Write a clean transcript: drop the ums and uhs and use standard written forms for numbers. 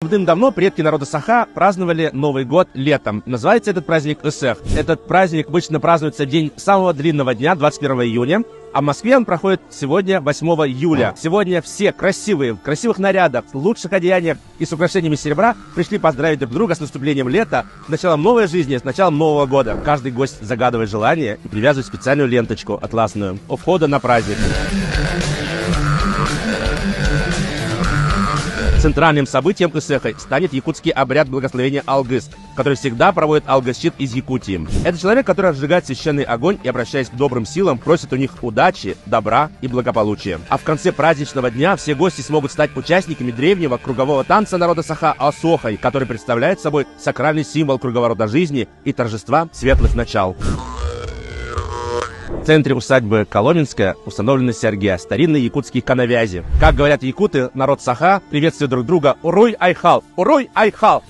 Давным-давно предки народа Саха праздновали Новый год летом. Называется этот праздник Исех. Этот праздник обычно празднуется в день самого длинного дня, 21 июня. А в Москве он проходит сегодня, 8 июля. Сегодня все красивые, в красивых нарядах, в лучших одеяниях и с украшениями серебра пришли поздравить друг друга с наступлением лета, с началом новой жизни, с началом Нового года. Каждый гость загадывает желание и привязывает специальную ленточку атласную у входа на праздник. Центральным событием Исеха станет якутский обряд благословения Алгыс, который всегда проводит Алгыс-щит из Якутии. Это человек, который разжигает священный огонь и, обращаясь к добрым силам, просит у них удачи, добра и благополучия. А в конце праздничного дня все гости смогут стать участниками древнего кругового танца народа Саха Асохай, который представляет собой сакральный символ круговорота жизни и торжества светлых начал. В центре усадьбы Коломенская установлены сярги, старинные якутские коновязи. Как говорят якуты, народ Саха приветствует друг друга «Уруй Айхал! Уруй Айхал!»